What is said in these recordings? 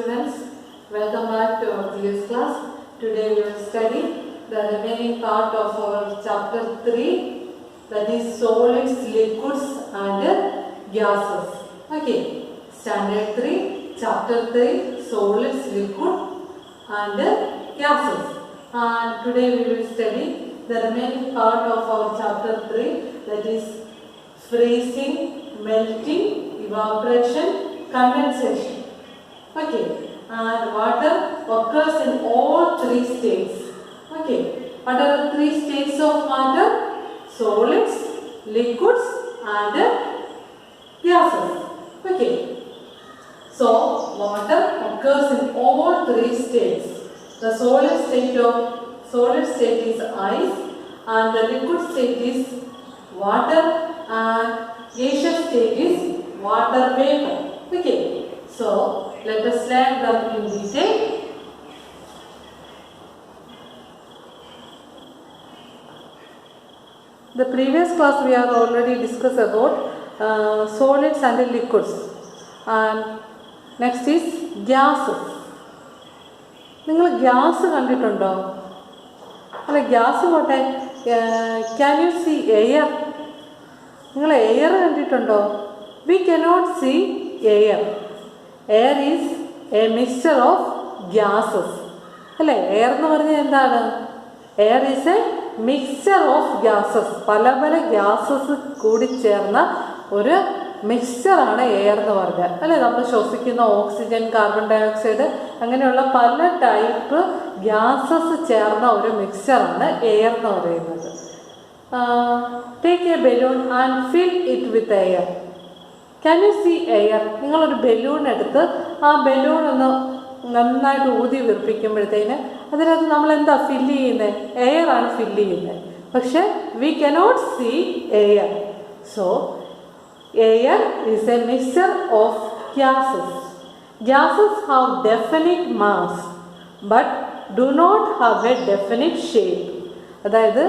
students, welcome back to our previous class. Today we will study the remaining part of our chapter 3, that is solids, liquids and gases. Okay, standard 3, chapter 3, solids, liquid and gases. And today we will study the remaining part of our chapter 3, that is freezing, melting, evaporation, condensation. Okay, and water occurs in all three states. Okay, what are the three states of water? Solids, liquids and gases. Okay, so water occurs in all three states. The solid state is ice, and the liquid state is water, and gaseous state is water vapor. Okay, so let us learn them in detail. The previous class we have already discussed about solids and liquids, and next is gases. നിങ്ങൾ gas കണ്ടിട്ടുണ്ടോ? അല്ല, gas പോട്ടെ, can you see air? നിങ്ങൾ air കണ്ടിട്ടുണ്ടോ? We cannot see air. Air is a mixture of gases അല്ലേ? Air എന്ന് പറഞ്ഞാൽ എന്താണ്? Air is a mixture of gases. പല പല ഗ്യാസസ് കൂടി ചേർന്ന ഒരു മിക്സ്ചറാണ് എയർ എന്ന് പറഞ്ഞാൽ അല്ലേ? നമ്മൾ ശ്വസിക്കുന്ന ഓക്സിജൻ, കാർബൺ ഡൈ ഓക്സൈഡ്, അങ്ങനെയുള്ള പല ടൈപ്പ് ഗ്യാസസ് ചേർന്ന ഒരു മിക്സ്ചറാണ് എയർ എന്ന് പറയുന്നത്. Take a balloon and fill it with air. Can you see air? നിങ്ങളൊരു ബലൂൺ എടുത്ത് ആ ബലൂൺ ഒന്ന് നന്നായിട്ട് ഊതി വീർപ്പിക്കുമ്പോഴത്തേന് അതിനകത്ത് നമ്മൾ എന്താ ഫില്ല് ചെയ്യുന്നത്? എയർ ആണ് ഫില്ല് ചെയ്യുന്നത്. പക്ഷെ we cannot see air. So air is a mixture of gases. Gases have definite mass but do not have a definite shape. അതായത്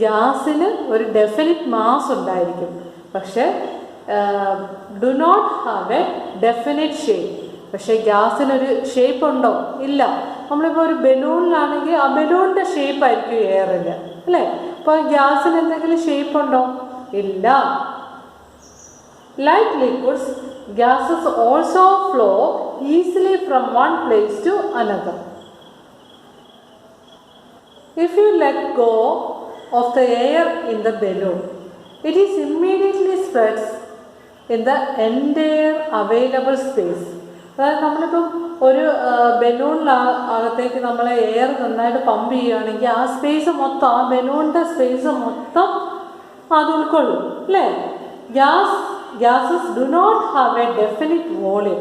ഗ്യാസിന് ഒരു ഡെഫിനിറ്റ് മാസ് ഉണ്ടായിരിക്കും, പക്ഷേ do not have a definite shape. പക്ഷേ ഗ്യാസിനൊരു shape ഉണ്ടോ? ഇല്ല. നമ്മളിപ്പോൾ ഒരു ബലൂണിലാണെങ്കിൽ ആ ബലൂണിൻ്റെ ഷേപ്പ് ആയിരിക്കും എയറിന് അല്ലേ? അപ്പോൾ ഗ്യാസിന് എന്തെങ്കിലും ഷേപ്പ് ഉണ്ടോ? ഇല്ല. Like liquids, gases also flow easily from one place to another. If you let go of the air in the balloon, it is immediately spreads in the entire available space. അതായത് നമ്മളിപ്പം ഒരു ബലൂണിനകത്തേക്ക് നമ്മൾ air നന്നായിട്ട് pump ചെയ്യുകയാണെങ്കിൽ ആ space മൊത്തം, ആ ബലൂണിൻ്റെ space മൊത്തം അത് ഉൾക്കൊള്ളും അല്ലേ? Gases do not have a definite volume.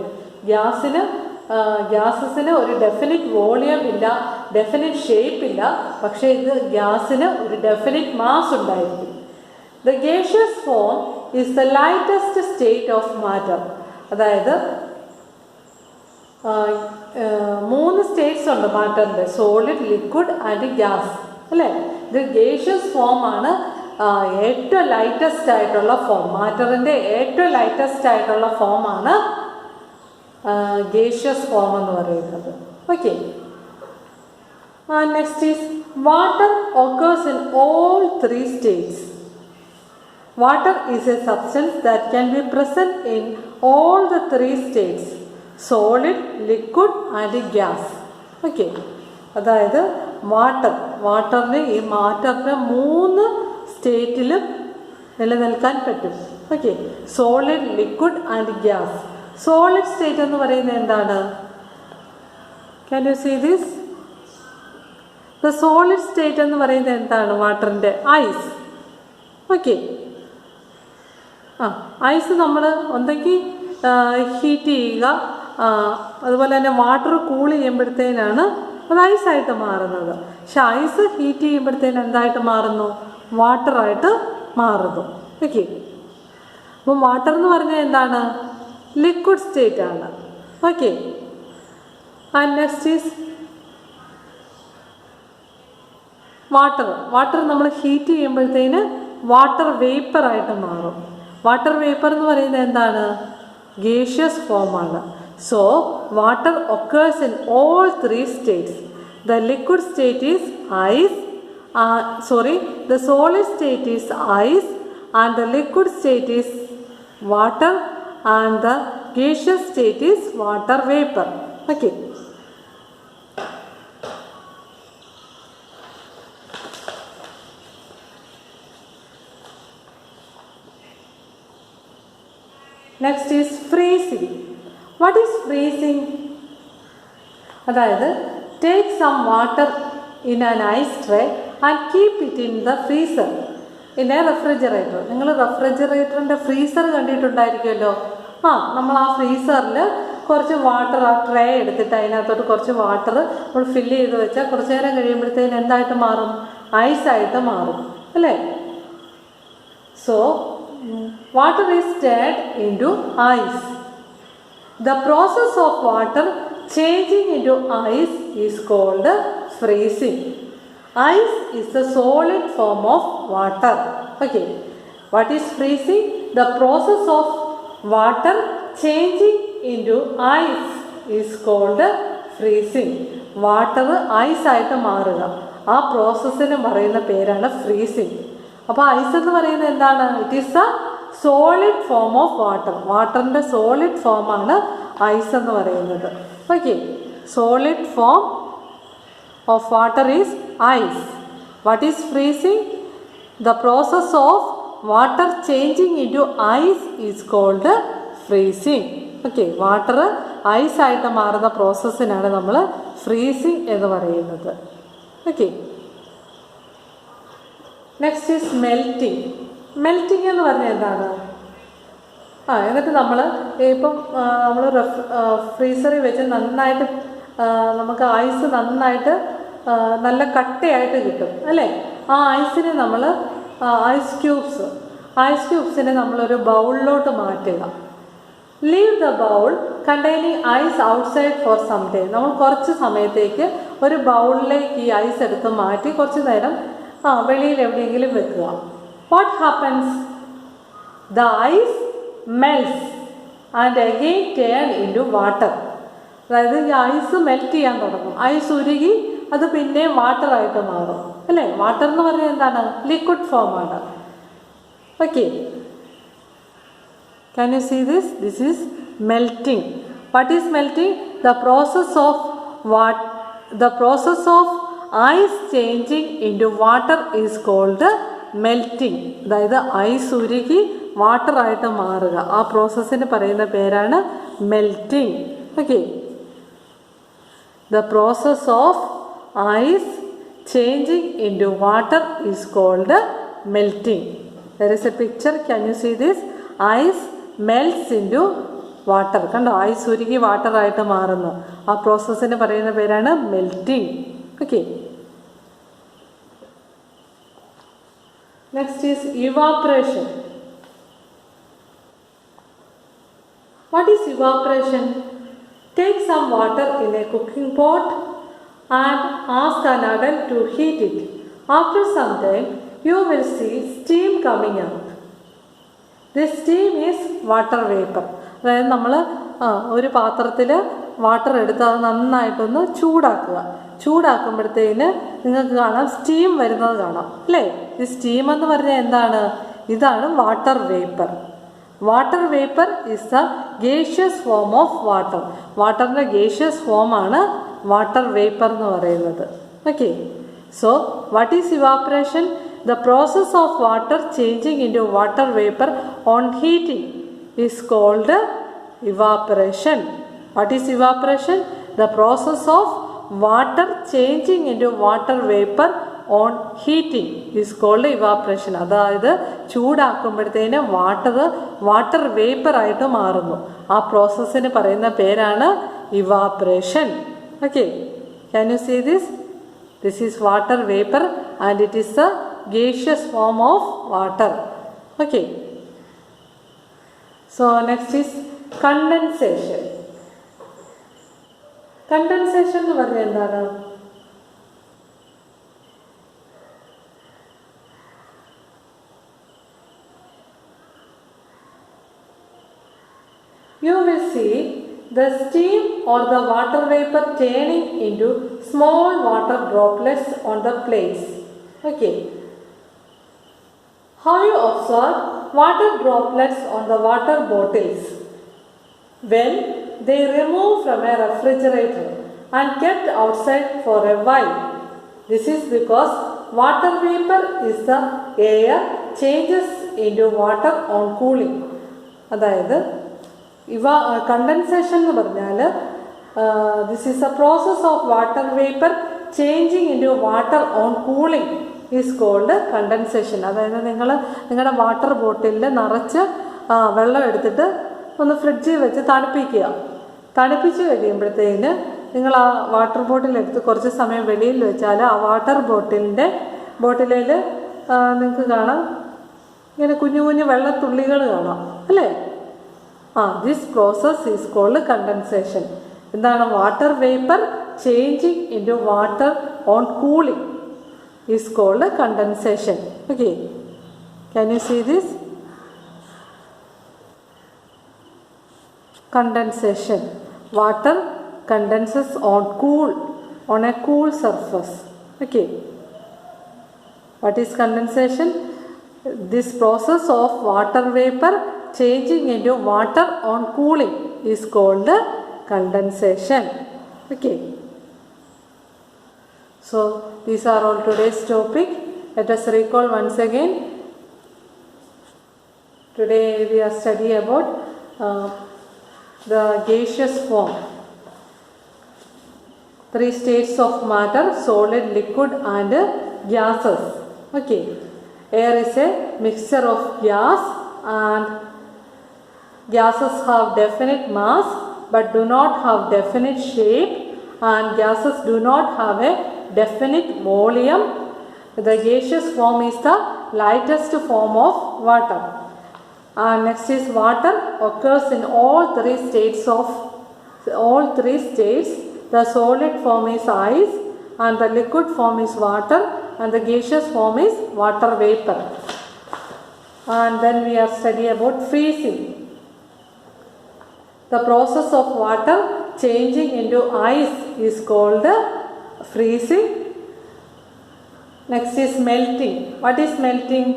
ഗ്യാസസിന് ഒരു ഡെഫിനിറ്റ് വോളിയം ഇല്ല, ഡെഫിനിറ്റ് ഷേപ്പ് ഇല്ല. പക്ഷേ ഇത് ഗ്യാസിന് ഒരു ഡെഫിനിറ്റ് മാസ് ഉണ്ടായിരിക്കും. The gaseous form is the lightest state of matter. അതായത് 3 സ്റ്റേറ്റ്സ് ഉണ്ട് മാറ്ററിൻ്റെ: സോളിഡ്, ലിക്വിഡ് ആൻഡ് ഗ്യാസ് അല്ലേ? ഇത് ഗേഷ്യസ് ഫോമാണ് ഏറ്റവും ലൈറ്റസ്റ്റ് ആയിട്ടുള്ള ഫോം. മാറ്ററിൻ്റെ ഏറ്റവും ലൈറ്റസ്റ്റ് ആയിട്ടുള്ള ഫോമാണ് ഗേഷ്യസ് ഫോം എന്ന് പറയുന്നത്. Okay, next is water occurs in all 3 states. Water is a substance that can be present in all the 3 states: solid, liquid and gas. Okay, അതായത് വാട്ടറിന് ഈ മാറ്ററിന് 3 സ്റ്റേറ്റിലും നിലനിൽക്കാൻ പറ്റും. Okay, solid, liquid and gas. Solid state എന്ന് പറയുന്നത് എന്താണ്? Can you see this? The solid state എന്ന് പറയുന്നത് എന്താണ്? വാട്ടറിൻ്റെ ഐസ്. ഓക്കെ, ഐസ് നമ്മൾ ഒന്നെങ്കിൽ ഹീറ്റ് ചെയ്യുക, അതുപോലെ തന്നെ വാട്ടർ കൂൾ ചെയ്യുമ്പോഴത്തേനാണ് അത് ഐസായിട്ട് മാറുന്നത്. പക്ഷെ ഐസ് ഹീറ്റ് ചെയ്യുമ്പോഴത്തേന് എന്തായിട്ട് മാറുന്നു? വാട്ടറായിട്ട് മാറുന്നു. ഓക്കെ, അപ്പം വാട്ടർ എന്ന് പറഞ്ഞാൽ എന്താണ്? ലിക്വിഡ് സ്റ്റേറ്റ് ആണ്. Okay, and next is water നമ്മൾ ഹീറ്റ് ചെയ്യുമ്പോഴത്തേന് വാട്ടർ വേപ്പറായിട്ട് മാറും. വാട്ടർ വേപ്പർ എന്ന് പറയുന്നത് എന്താണ്? gaseous form ആണ്. So, water occurs in all three states. The liquid state is ice, the solid state is ice, and the liquid state is water, and the gaseous state is water vapor. Okay. Next is freezing. What is freezing? അതായത് take some water in an ice tray and keep it in the freezer in a refrigerator. നിങ്ങൾ റെഫ്രിജറേറ്ററിൻ്റെ freezer കണ്ടിട്ടുണ്ടായിരിക്കുമല്ലോ. നമ്മൾ ആ ഫ്രീസറിൽ കുറച്ച് water, ആ tray എടുത്തിട്ട് അതിനകത്തോട്ട് കുറച്ച് വാട്ടർ നമ്മൾ ഫില്ല് ചെയ്ത് വെച്ചാൽ കുറച്ച് നേരം കഴിയുമ്പോഴത്തേന് എന്തായിട്ട് മാറും? ഐസായിട്ട് മാറും അല്ലേ? So water is turned into ice. The process of water changing into ice is called freezing. Ice is the solid form of water. Okay. What is freezing? The process of water changing into ice is called freezing. Water ice ആയിട്ട് മാറുക, ആ പ്രോസസ്സിന് പറയുന്ന പേരാണ് freezing. അപ്പോൾ ice എന്ന് പറയുന്നത് എന്താണ്? It is a solid form of water. വാട്ടറിൻ്റെ സോളിഡ് ഫോമാണ് ഐസ് എന്ന് പറയുന്നത്. Okay, solid form of water is ice. What is freezing? The process of water changing into ice is called freezing. Okay, water ഐസായിട്ട് മാറുന്ന പ്രോസസ്സിനാണ് നമ്മൾ freezing എന്ന് പറയുന്നത്. Okay, next is melting. Melting എന്ന് പറഞ്ഞാൽ എന്താണ്? എന്നിട്ട് നമ്മൾ ഇപ്പം നമ്മൾ ഫ്രീസറിൽ വെച്ച് നന്നായിട്ട് നമുക്ക് ഐസ് നന്നായിട്ട് നല്ല കട്ടയായിട്ട് കിട്ടും അല്ലേ? ആ ഐസിനെ നമ്മൾ ഐസ് ക്യൂബ്സിനെ നമ്മളൊരു ബൗളിലോട്ട് മാറ്റുക. Leave the bowl containing ice outside for some time. നമ്മൾ കുറച്ച് സമയത്തേക്ക് ഒരു ബൗളിലേക്ക് ഈ ഐസ് എടുത്ത് മാറ്റി കുറച്ച് നേരം വെളിയിൽ എവിടെയെങ്കിലും വെക്കുക. What happens? The ice melts and again turn into water. അതായത് ഈ ഐസ് മെൽറ്റ് ചെയ്യാൻ തുടങ്ങും, ഐസ് ഉരുകി അത് പിന്നെയും വാട്ടറായിട്ട് മാറും അല്ലേ? വാട്ടർ എന്ന് പറഞ്ഞാൽ എന്താണ്? ലിക്വിഡ് ഫോമാണ്. Okay, can you see this? This is melting. What is melting? The process of ice changing into water is called melting. അതായത് ഐസ് ഉരുകി വാട്ടറായിട്ട് മാറുക, ആ പ്രോസസ്സിന് പറയുന്ന പേരാണ് melting. Okay, the process of ice changing into water is called melting. There is a picture. Can you see this? Ice melts into water. കണ്ടോ, ice ഉരുകി വാട്ടറായിട്ട് മാറുന്നു, ആ പ്രോസസ്സിന് പറയുന്ന പേരാണ് melting. Okay, next is evaporation. What is evaporation? Take some water in a cooking pot and ask an adult to heat it. After some time, you will see steam coming out. This steam is water vapor. അതായത് നമ്മൾ ഒരു പാത്രത്തിൽ water എടുത്ത് അത് നന്നായിട്ടൊന്ന് ചൂടാക്കുമ്പോഴത്തേന് നിങ്ങൾക്ക് കാണാം steam വരുന്നത് കാണാം അല്ലേ? ഈ സ്റ്റീം എന്ന് പറഞ്ഞാൽ എന്താണ്? ഇതാണ് water vapour. Water vapour is a gaseous form of water. വാട്ടറിൻ്റെ ഗേഷ്യസ് ഫോമാണ് വാട്ടർ വേപ്പർ എന്ന് പറയുന്നത്. Okay, so what is evaporation? The process of water changing into water vapour on heating is called evaporation. What is evaporation? The process of water changing into water vapour on heating is called evaporation. അതായത് ചൂടാക്കുമ്പോഴത്തേന് water വേപ്പറായിട്ട് മാറുന്നു, ആ പ്രോസസ്സിന് പറയുന്ന പേരാണ് evaporation. Okay, can you see this? This is water vapour and it is a gaseous form of water. Okay, so next is condensation. Condensation എന്ന് പറഞ്ഞാൽ എന്താണ്? You will see the steam or the water vapor turning into small water droplets on the plates. Okay. How you observe water droplets on the water bottles? When they removed from a refrigerator and kept outside for a while. This is because water vapor is the air changes into water on cooling. അതായത് condensation എന്ന് പറഞ്ഞാൽ this is a process of water vapour changing into water on cooling is called condensation. അതായത് നിങ്ങളുടെ water ബോട്ടിലിൽ നിറച്ച് വെള്ളം എടുത്തിട്ട് ഒന്ന് ഫ്രിഡ്ജിൽ വെച്ച് തണുപ്പിച്ച് കഴിയുമ്പോഴത്തേന് നിങ്ങൾ ആ വാട്ടർ ബോട്ടിലെടുത്ത് കുറച്ച് സമയം വെളിയിൽ വെച്ചാൽ ആ വാട്ടർ ബോട്ടിലിൽ നിങ്ങൾക്ക് കാണാം ഇങ്ങനെ കുഞ്ഞു കുഞ്ഞു വെള്ളത്തുള്ളികൾ കാണാം അല്ലേ? This process is called condensation. എന്താണ്? Water vapour changing into water on cooling is called condensation. Okay, can you see this? Condensation. Water condenses on a cool surface. Okay. What is condensation? This process of water vapor changing into water on cooling is called condensation. Okay. So these are all today's topic. Let us recall once again. Today we are studying about the gaseous form. 3 states of matter: solid, liquid and gases. Okay. Air is a mixture of gas, and gases have definite mass but do not have definite shape, and gases do not have a definite volume. The gaseous form is the lightest form of water. And next is water occurs in all three states. The solid form is ice, and the liquid form is water, and the gaseous form is water vapor. And then we are studying about freezing. The process of water changing into ice is called freezing. Next is melting. What is melting?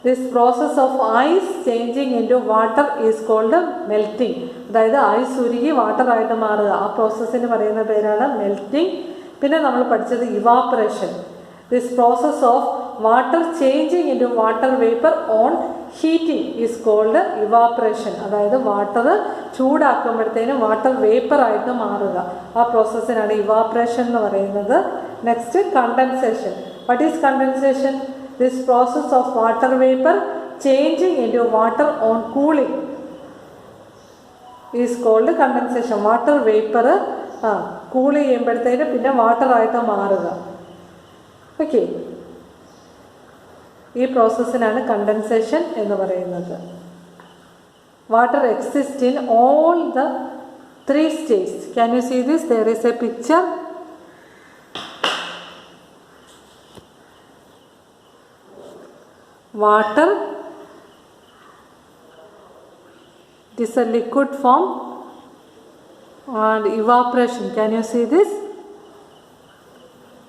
This process of ice changing into water is called melting. അതായത് ice ഉരുകി water ആയിട്ട് മാറുക, ആ പ്രോസസ്സിന് പറയുന്ന പേരാണ് melting. പിന്നെ നമ്മൾ പഠിച്ചത് evaporation. This process of water changing into water vapour on heating is called evaporation. അതായത് വാട്ടർ ചൂടാക്കുമ്പോഴത്തേനും വാട്ടർ വേപ്പറായിട്ട് മാറുക, ആ പ്രോസസ്സിനാണ് ഇവാപ്പറേഷൻ എന്ന് പറയുന്നത്. Next condensation. What is condensation? This process of water vapor changing into water on cooling is called condensation. Water vapor cool ചെയ്യുമ്പോഴത്തേന് പിന്നെ വാട്ടർ ആയിട്ട് മാറുക. ഓക്കെ, ഈ പ്രോസസ്സിനാണ് കണ്ടൻസേഷൻ എന്ന് പറയുന്നത്. Water exist in all the 3 states. Can you see this? There is a picture. Water, it is a liquid form, and evaporation. Can you see this?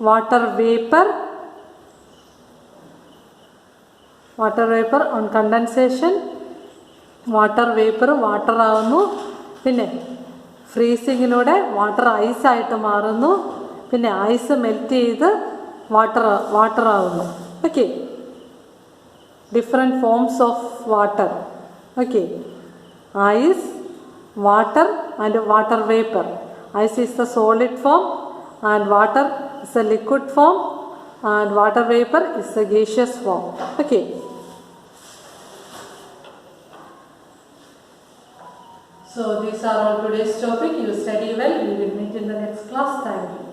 Water vapor on condensation. Water vapor water ആവുന്നു. പിന്നെ ഫ്രീസിങ്ങിലൂടെ water ice ആയിട്ട് മാറുന്നു. പിന്നെ ice melt ചെയ്ത് water ആവുന്നു. Okay, different forms of water. Okay, ice, water and water vapor. Ice is the solid form, and water is the liquid form, and water vapor is the gaseous form. Okay. So these are all today's topic. You study well. We will meet in the next class. Thank you.